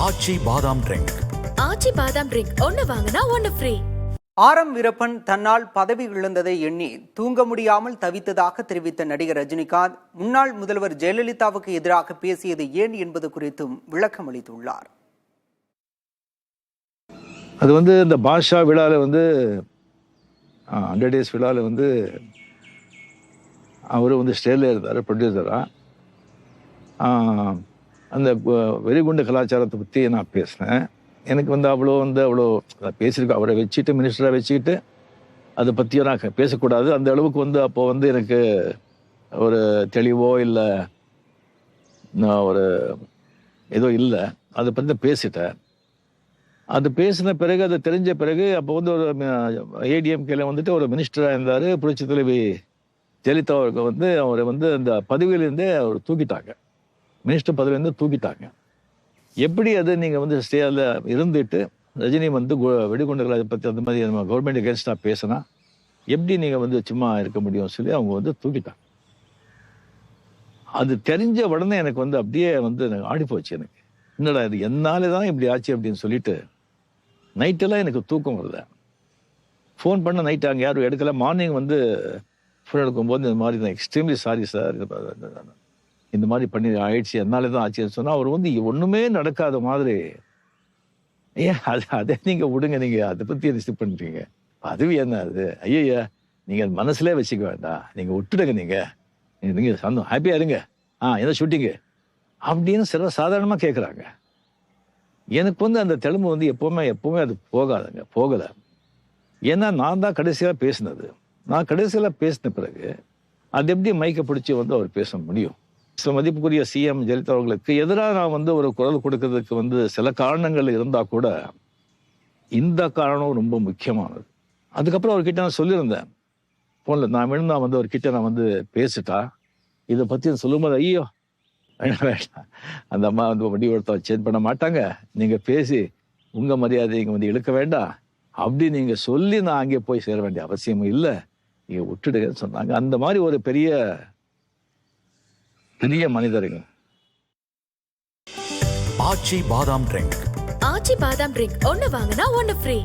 ஆச்சி பாதாம் ட்ரிங்க். ஆச்சி பாதாம் ட்ரிங்க் ஒன்னு வாங்கினா ஒன்னு ஃப்ரீ. ஆரம் வீரப்பன் தன்னால் பதவி இழந்ததை எண்ணி தூங்க முடியாமல் தவித்ததாக தெரிவித்த நடிகர் ரஜினிகாந்த் முன்னாள் முதல்வர் ஜெயலலிதாவுக்கு எதிராக பேசியது ஏன் என்பது குறித்தும் விளக்கம் அளித்துள்ளார். அது இந்த பாஷா விழாவில் 100 days விழாவில் அவர் ஸ்டேஜில் இருந்தார் ப்ரொடியூசராக. அந்த வெறிகுண்டு கலாச்சாரத்தை பற்றி நான் பேசினேன். எனக்கு அவ்வளோ பேசியிருக்கேன். அவரை வச்சுட்டு மினிஸ்டராக வச்சுக்கிட்டு அதை பற்றியும் நான் பேசக்கூடாது. அந்த அளவுக்கு அப்போது எனக்கு ஒரு தெளிவோ இல்லை ஒரு ஏதோ இல்லை. அதை பற்றி பேசிட்டேன். அது பேசின பிறகு அது தெரிஞ்ச பிறகு அப்போ ஒரு ஏடிஎம்கேல ஒரு மினிஸ்டராக இருந்தார் புரட்சி தலைவி ஜெயலலிதா அவருக்கு அவரை அந்த பதவியிலேருந்தே அவர் தூக்கிட்டாங்க. மினிஸ்டர் பதவியிலேருந்து தூக்கிட்டாங்க. எப்படி அது நீங்கள் ஸ்டேஜில் இருந்துட்டு ரஜினி வெடிகுண்டுகளை பற்றி அந்த மாதிரி நம்ம கவர்மெண்ட் அகேன்ஸ்டாக பேசினா எப்படி நீங்கள் சும்மா இருக்க முடியும் சொல்லி அவங்க தூக்கிட்டாங்க. அது தெரிஞ்ச உடனே எனக்கு அப்படியே எனக்கு ஆடி போச்சு. எனக்கு என்னடா இது என்னாலே தான் இப்படி ஆச்சு அப்படின்னு சொல்லிட்டு நைட்டெல்லாம் எனக்கு தூக்கம் வருது. ஃபோன் பண்ண நைட்டு அங்கே யாரும் எடுக்கல. மார்னிங் ஃபோன் எடுக்கும்போது இந்த மாதிரி தான் எக்ஸ்ட்ரீம்லி சாரி சார், இந்த மாதிரி பண்ணி ஆயிடுச்சு, என்னாலே தான் ஆச்சுன்னு சொன்னால் அவர் ஒன்றுமே நடக்காத மாதிரி ஏன் அதை நீங்கள் விடுங்க, நீங்கள் அதை பற்றி ரிசீவ் பண்ணுறீங்க, அதுவும் என்ன அது ஐயா நீங்கள் மனசுலேயே வச்சுக்க வேண்டாம், நீங்கள் விட்டுடுங்க, நீங்கள் சந்தோம் ஹாப்பியாக இருங்க, என்ன ஷூட்டிங்கு அப்படின்னு சாதாரணமாக கேட்குறாங்க. எனக்கு அந்த தெலுங்கு எப்போவுமே அது போகலை. ஏன்னா நான் தான் கடைசியாக பேசினது. நான் கடைசியில் பேசின பிறகு அது எப்படி மைக்கை பிடிச்சி அவர் பேச முடியும்? மதிப்புக்குரிய சிஎம் ஜெயலலிதா அவர்களுக்கு எதிராக நான் ஒரு குரல் கொடுக்கறதுக்கு சில காரணங்கள் இருந்தால் கூட இந்த காரணம் ரொம்ப முக்கியமானது. அதுக்கப்புறம் அவர்கிட்ட நான் சொல்லியிருந்தேன் ஃபோனில், நான் விழுந்தா அவர்கிட்ட நான் பேசிட்டா இதை பற்றி சொல்லும்போது ஐயோ வேண்டாம், அந்த அம்மா முடிவெடுத்த சேஞ்ச் பண்ண மாட்டாங்க, நீங்கள் பேசி உங்கள் மரியாதை இங்கே இழுக்க வேண்டாம் அப்படி நீங்கள் சொல்லி நான் அங்கே போய் சேர வேண்டிய அவசியமும் இல்லை, நீங்கள் விட்டுடுங்கன்னு சொன்னாங்க. அந்த மாதிரி ஒரு பெரிய மனிதருங்க. ஆச்சி பாதாம் ட்ரிங்க். ஆச்சி பாதாம் ட்ரிங்க் ஒன்னு வாங்கினா ஒன்னு ஃப்ரீ.